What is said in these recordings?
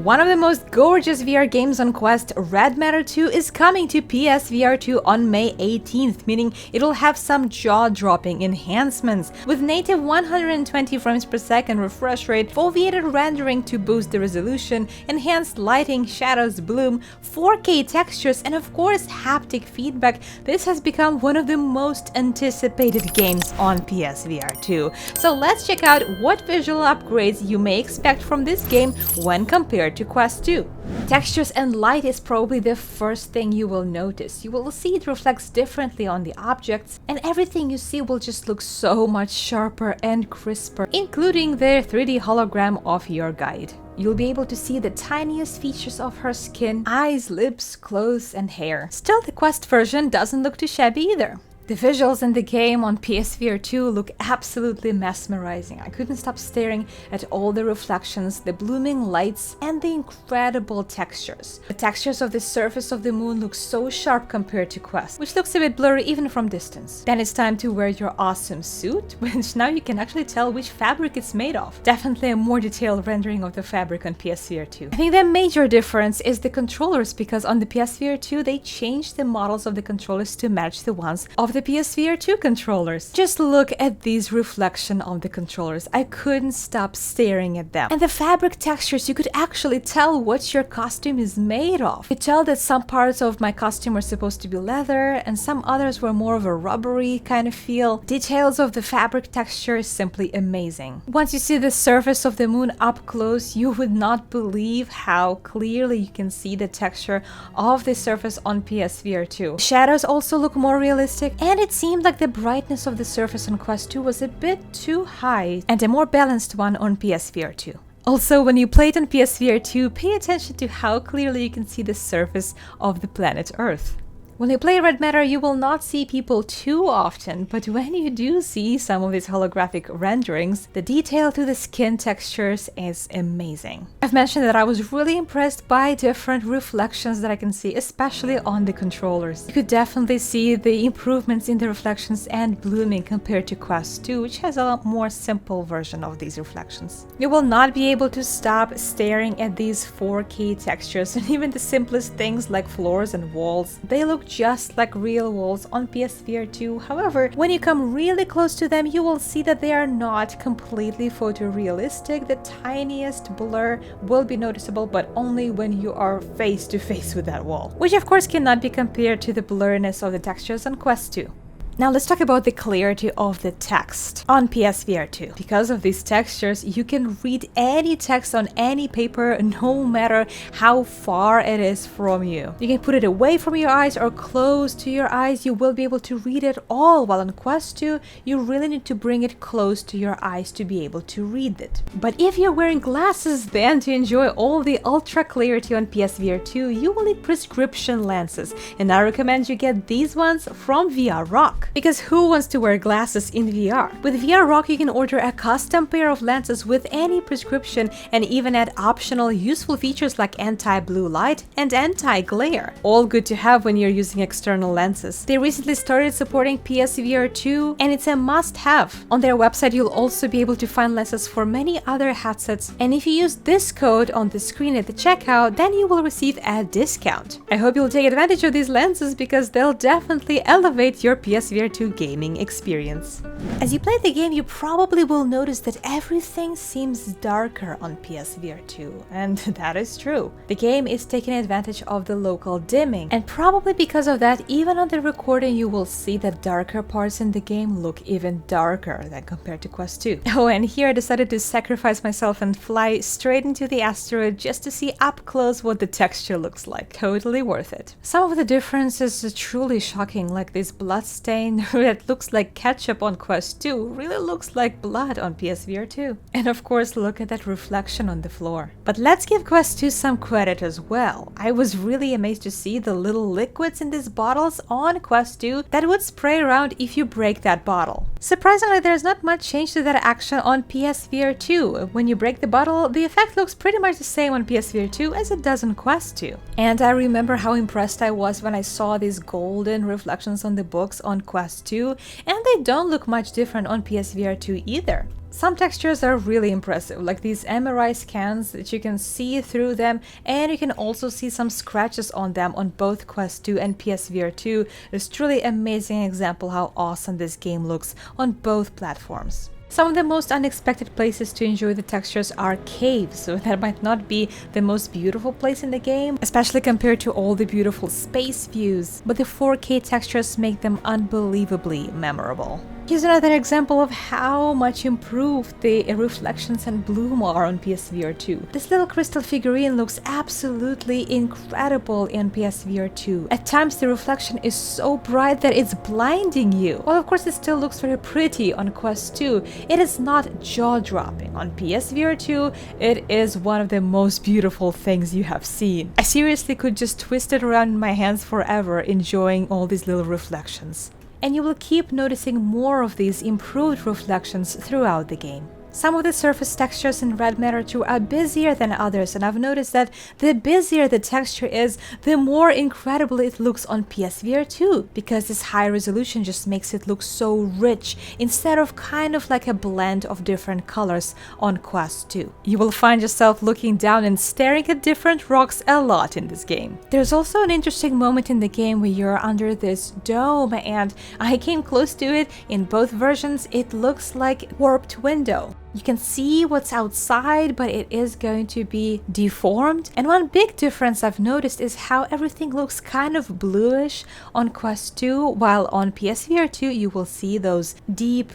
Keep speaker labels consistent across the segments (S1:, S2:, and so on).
S1: One of the most gorgeous VR games on Quest, Red Matter 2, is coming to PSVR 2 on May 18th, meaning it'll have some jaw-dropping enhancements, with native 120 frames per second refresh rate, foveated rendering to boost the resolution, enhanced lighting, shadows, bloom, 4K textures, and of course haptic feedback. This has become one of the most anticipated games on PSVR 2. So let's check out what visual upgrades you may expect from this game when compared to Quest 2. Textures and light is probably the first thing you will notice. You will see it reflects differently on the objects, and everything you see will just look so much sharper and crisper, including the 3D hologram of your guide. You'll be able to see the tiniest features of her skin, eyes, lips, clothes, and hair. Still, the Quest version doesn't look too shabby either. The visuals in the game on PSVR 2 look absolutely mesmerizing. I couldn't stop staring at all the reflections, the blooming lights, and the incredible textures. The textures of the surface of the moon look so sharp compared to Quest, which looks a bit blurry even from distance. Then it's time to wear your awesome suit, which now you can actually tell which fabric it's made of. Definitely a more detailed rendering of the fabric on PSVR 2. I think the major difference is the controllers, because on the PSVR 2 they changed the models of the controllers to match the ones of the PSVR 2 controllers. Just look at these reflection of the controllers. I couldn't stop staring at them. And the fabric textures, you could actually tell what your costume is made of. You could tell that some parts of my costume were supposed to be leather and some others were more of a rubbery kind of feel. Details of the fabric texture is simply amazing. Once you see the surface of the moon up close, you would not believe how clearly you can see the texture of the surface on PSVR 2. Shadows also look more realistic, and it seemed like the brightness of the surface on Quest 2 was a bit too high, and a more balanced one on PSVR 2. Also, when you play it on PSVR 2, pay attention to how clearly you can see the surface of the planet Earth. When you play Red Matter, you will not see people too often, but when you do see some of these holographic renderings, the detail to the skin textures is amazing. I've mentioned that I was really impressed by different reflections that I can see, especially on the controllers. You could definitely see the improvements in the reflections and blooming compared to Quest 2, which has a more simple version of these reflections. You will not be able to stop staring at these 4K textures, and even the simplest things like floors and walls, they look just like real walls on PSVR 2. However, when you come really close to them, you will see that they are not completely photorealistic. The tiniest blur will be noticeable, but only when you are face to face with that wall, which of course cannot be compared to the blurriness of the textures on Quest 2. Now let's talk about the clarity of the text on PSVR 2. Because of these textures, you can read any text on any paper no matter how far it is from you. You can put it away from your eyes or close to your eyes, you will be able to read it all, while on Quest 2, you really need to bring it close to your eyes to be able to read it. But if you're wearing glasses, then to enjoy all the ultra clarity on PSVR 2, you will need prescription lenses, and I recommend you get these ones from VR Rock. Because who wants to wear glasses in VR? With VR Rock, you can order a custom pair of lenses with any prescription and even add optional useful features like anti-blue light and anti-glare. All good to have when you're using external lenses. They recently started supporting PSVR 2 and it's a must-have. On their website, you'll also be able to find lenses for many other headsets, and if you use this code on the screen at the checkout, then you will receive a discount. I hope you'll take advantage of these lenses because they'll definitely elevate your PSVR 2 gaming experience. As you play the game, you probably will notice that everything seems darker on PSVR 2, and that is true. The game is taking advantage of the local dimming, and probably because of that, even on the recording you will see that darker parts in the game look even darker than compared to Quest 2. Oh, and here I decided to sacrifice myself and fly straight into the asteroid just to see up close what the texture looks like. Totally worth it. Some of the differences are truly shocking, like this blood stain that looks like ketchup on Quest 2 really looks like blood on PSVR 2. And of course, look at that reflection on the floor. But let's give Quest 2 some credit as well. I was really amazed to see the little liquids in these bottles on Quest 2 that would spray around if you break that bottle. Surprisingly, there's not much change to that action on PSVR 2. When you break the bottle, the effect looks pretty much the same on PSVR 2 as it does on Quest 2. And I remember how impressed I was when I saw these golden reflections on the books on Quest 2, and they don't look much different on PSVR 2 either. Some textures are really impressive, like these MRI scans that you can see through them, and you can also see some scratches on them on both Quest 2 and PSVR 2. It's truly amazing example how awesome this game looks on both platforms. Some of the most unexpected places to enjoy the textures are caves, so that might not be the most beautiful place in the game, especially compared to all the beautiful space views, but the 4K textures make them unbelievably memorable. Here's another example of how much improved the reflections and bloom are on PSVR 2. This little crystal figurine looks absolutely incredible in PSVR 2. At times the reflection is so bright that it's blinding you. While of course it still looks very pretty on Quest 2, it is not jaw-dropping. On PSVR 2, it is one of the most beautiful things you have seen. I seriously could just twist it around in my hands forever, enjoying all these little reflections. And you will keep noticing more of these improved reflections throughout the game. Some of the surface textures in Red Matter 2 are busier than others, and I've noticed that the busier the texture is, the more incredible it looks on PSVR 2, because this high resolution just makes it look so rich, instead of kind of like a blend of different colors on Quest 2. You will find yourself looking down and staring at different rocks a lot in this game. There's also an interesting moment in the game where you're under this dome, and I came close to it. In both versions, it looks like warped window. You can see what's outside, but it is going to be deformed. And one big difference I've noticed is how everything looks kind of bluish on Quest 2, while on PSVR 2 you will see those deep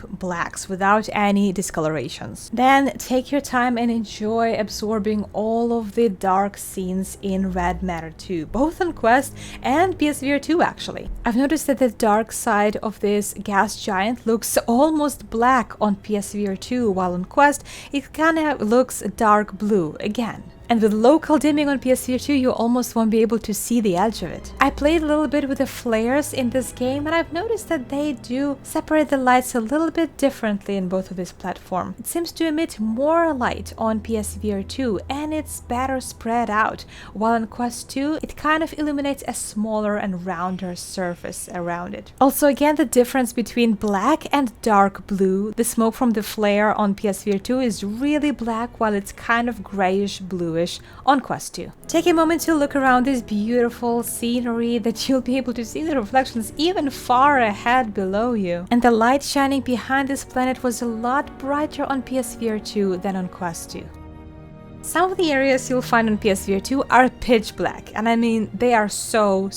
S1: blacks without any discolorations. Then take your time and enjoy absorbing all of the dark scenes in Red Matter 2, both on Quest and PSVR 2 actually. I've noticed that the dark side of this gas giant looks almost black on PSVR 2, while on Quest it kinda looks dark blue again. And with local dimming on PSVR 2, you almost won't be able to see the edge of it. I played a little bit with the flares in this game, and I've noticed that they do separate the lights a little bit differently in both of these platforms. It seems to emit more light on PSVR 2, and it's better spread out, while on Quest 2, it kind of illuminates a smaller and rounder surface around it. Also, again, the difference between black and dark blue. The smoke from the flare on PSVR 2 is really black, while it's kind of grayish blue on Quest 2. Take a moment to look around this beautiful scenery that you'll be able to see the reflections even far ahead below you. And the light shining behind this planet was a lot brighter on PSVR 2 than on Quest 2. Some of the areas you'll find on PSVR 2 are pitch black, and I mean, they are so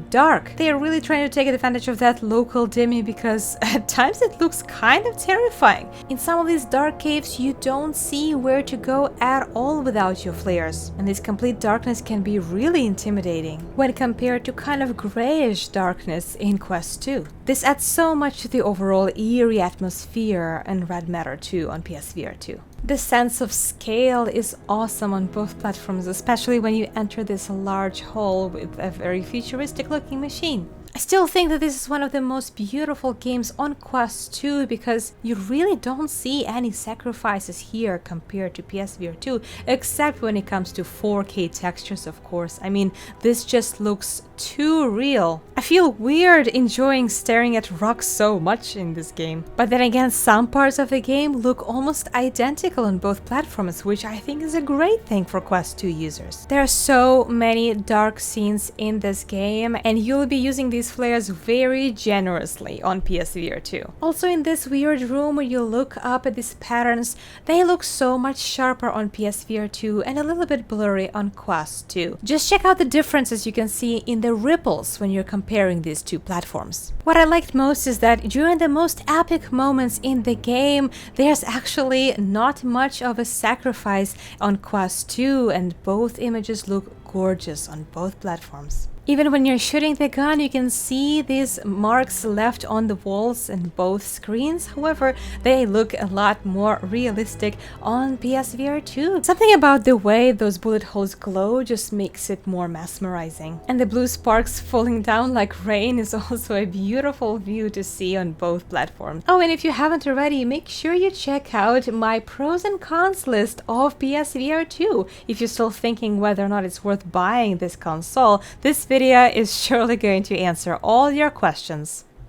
S1: dark. They are really trying to take advantage of that local dimming, because at times it looks kind of terrifying. In some of these dark caves, you don't see where to go at all without your flares, and this complete darkness can be really intimidating when compared to kind of grayish darkness in Quest 2. This adds so much to the overall eerie atmosphere in Red Matter 2 on PSVR 2. The sense of scale is awesome on both platforms, especially when you enter this large hall with a very futuristic looking machine. I still think that this is one of the most beautiful games on Quest 2, because you really don't see any sacrifices here compared to PSVR 2, except when it comes to 4K textures, of course. I mean, this just looks too real. I feel weird enjoying staring at rocks so much in this game. But then again, some parts of the game look almost identical on both platforms, which I think is a great thing for Quest 2 users. There are so many dark scenes in this game, and you'll be using these flares very generously on PSVR 2. Also, in this weird room where you look up at these patterns, they look so much sharper on PSVR 2 and a little bit blurry on Quest 2. Just check out the differences you can see in the ripples when you're comparing these two platforms. What I liked most is that during the most epic moments in the game, there's actually not much of a sacrifice on Quest 2, and both images look gorgeous on both platforms. Even when you're shooting the gun, you can see these marks left on the walls in both screens. However, they look a lot more realistic on PSVR 2. Something about the way those bullet holes glow just makes it more mesmerizing. And the blue sparks falling down like rain is also a beautiful view to see on both platforms. Oh, and if you haven't already, make sure you check out my pros and cons list of PSVR 2. If you're still thinking whether or not it's worth buying this console, this video is surely going to answer all your questions.